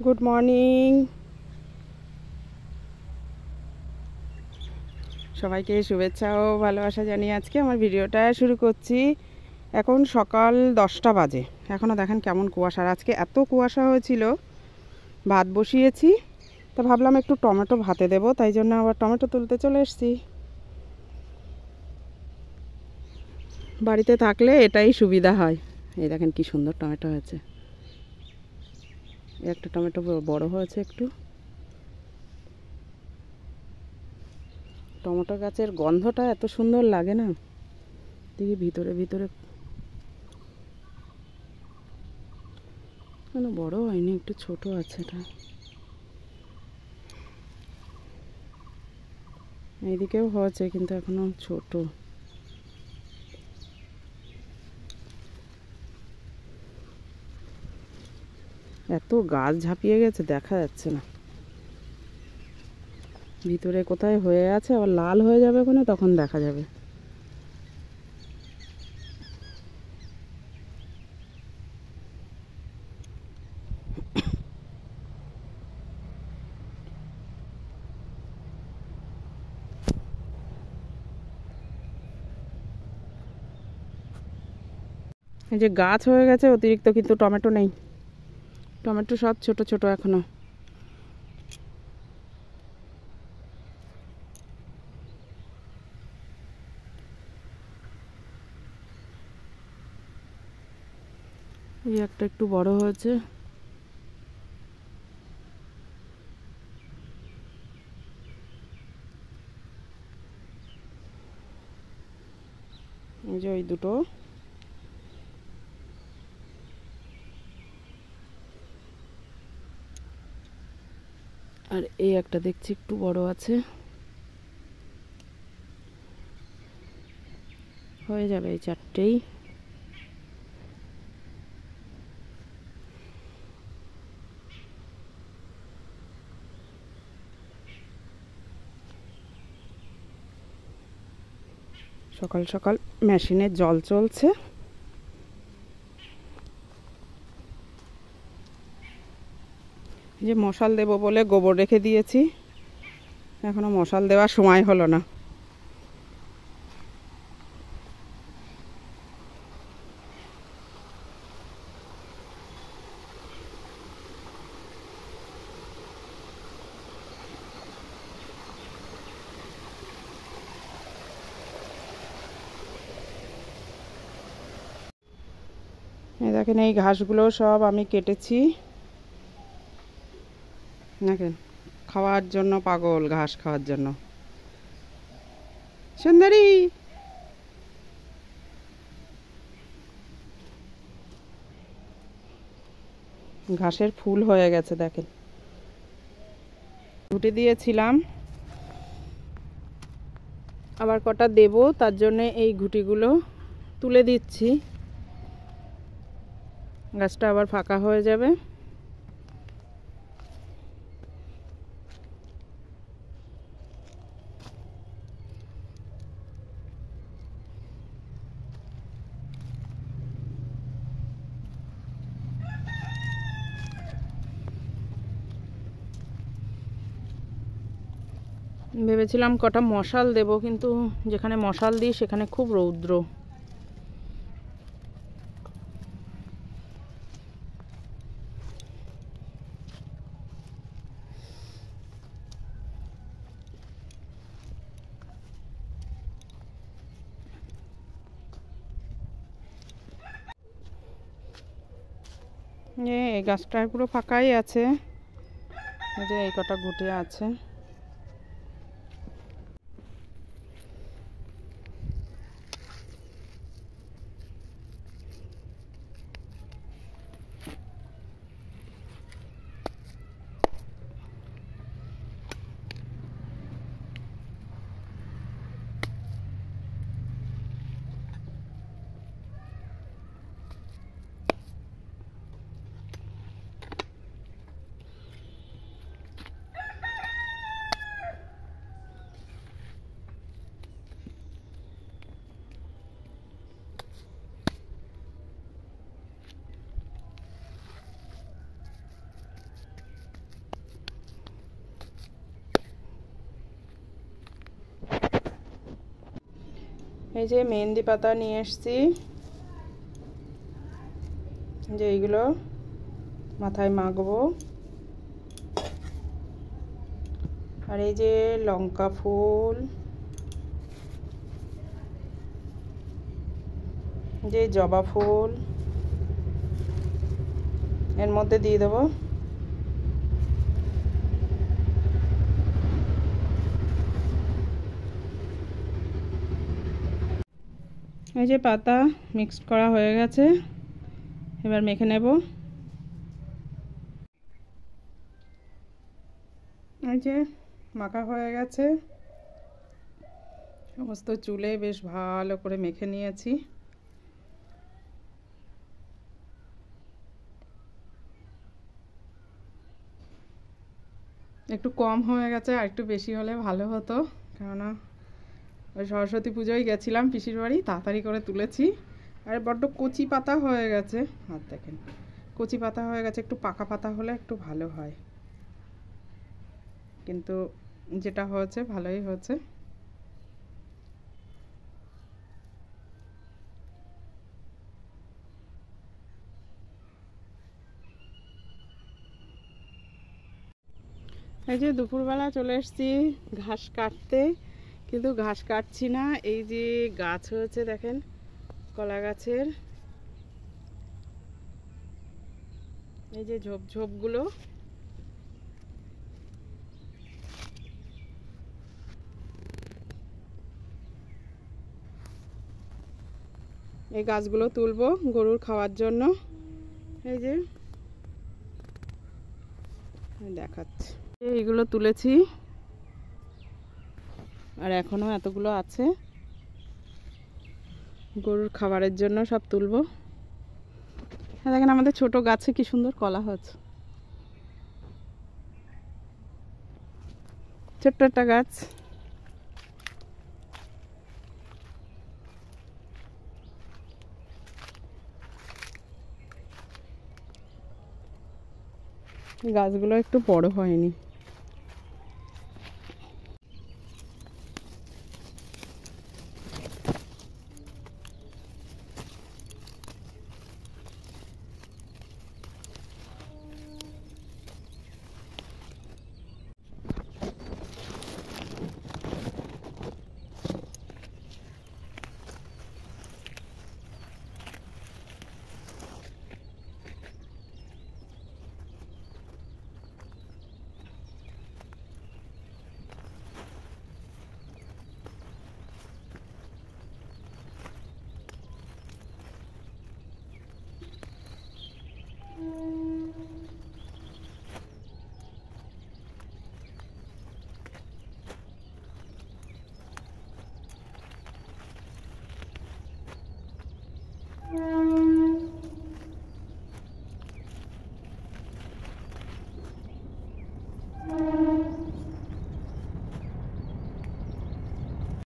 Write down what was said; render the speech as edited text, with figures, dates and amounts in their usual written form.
Good morning সবাইকে, শুভেচ্ছা ও ভালোবাসা জানিয়ে আজকে আমার ভিডিওটা শুরু করছি। এখন সকাল 10টা বাজে, এখনও দেখেন কেমন কুয়াশা। আর আজকে এত কুয়াশা হয়েছিল, ভাত বসিয়েছি, তো ভাবলাম একটু টমেটো ভাতে দেবো, তাই জন্য আবার টমেটো তুলতে চলে এসেছি। বাড়িতে থাকলে এটাই সুবিধা হয়। এই দেখেন কি সুন্দর টমেটো হয়েছে। একটা টমেটো বড় হয়েছে একটু। টমেটো গাছের গন্ধটা এত সুন্দর লাগে না, দেখি ভিতরে ভিতরে কোনো বড় হয়নি, একটু ছোট আছে। এটা এইদিকেও হয়েছে কিন্তু এখনো ছোট। এত গাছ ঝাঁপিয়ে গেছে দেখা যাচ্ছে না, ভিতরে কোথায় হয়ে আছে আবার লাল হয়ে যাবে ওখানে, তখন দেখা যাবে। এই যে গাছ হয়ে গেছে অতিরিক্ত, কিন্তু টমেটো নেই। টমেটো সব ছোট ছোট এখনো। এই একটা একটু বড় হয়েছে। এই যে ওই দুটো। আর এই একটা দেখছি একটু বড় আছে, হয়ে যাবে এই চারটেই। সকাল সকাল মেশিনের জল চলছে। যে মশাল দেবো বলে গোবর রেখে দিয়েছি, এখনো মশাল দেওয়ার সময় হলো না। এই দেখেন এই ঘাসগুলো সব আমি কেটেছি। দেখেন খাওয়ার জন্য পাগল, ঘাস খাওয়ার জন্য। সুন্দরী, ঘাসের ফুল হয়ে গেছে দেখেন। ঘুটে দিয়েছিলাম, আবার কটা দেব, তার জন্য এই ঘুটিগুলো তুলে দিচ্ছি। গাছটা আবার ফাঁকা হয়ে যাবে। ভেবেছিলাম কটা মশাল দেব, কিন্তু যেখানে মশাল দিই সেখানে খুব রৌদ্র। এই গাছটা পুরো ফাঁকাই আছে, এই যে এই কটা ঘুটে আছে। এই যে মেহেন্দি পাতা নিয়ে এসেছি, যে এইগুলো মাথায় মাখবো। আর এই যে লঙ্কা ফুল, যে জবা ফুল এর মধ্যে দিয়ে দেবো। এই যে পাতা মিক্সড করা হয়ে গেছে, এবার মেখে নেব। এই যে মাখা হয়ে গেছে, সমস্ত চুলে বেশ ভালো করে মেখে নিয়েছি। একটু কম হয়ে গেছে, আর একটু বেশি হলে ভালো হতো, কেননা ওই সরস্বতী পুজোয় গেছিলাম পিসির বাড়ি, তাড়াতাড়ি করে তুলেছি। আর বড্ড কচি পাতা হয়ে গেছে, আর দেখেন কচি পাতা হয়ে গেছে, একটু পাকা পাতা হলে একটু ভালো হয়, কিন্তু যেটা হয়েছে ভালোই হয়েছে। এই যে দুপুরবেলা চলে এসেছি ঘাস কাটতে, কিন্তু ঘাস কাটছি না, এই যে গাছ হয়েছে দেখেন কলা গাছের, এই যে ঝোপ ঝোপগুলো, এই গাছগুলো তুলবো গরুর খাওয়ার জন্য। এই যে দেখাচ্ছি, এইগুলো তুলেছি, আর এখনো এতগুলো আছে, গরুর খাবারের জন্য সব তুলবো। দেখেন আমাদের ছোট গাছে কি সুন্দর কলা হচ্ছে, ছোট্ট একটা গাছ। গাছগুলো একটু বড় হয়নি।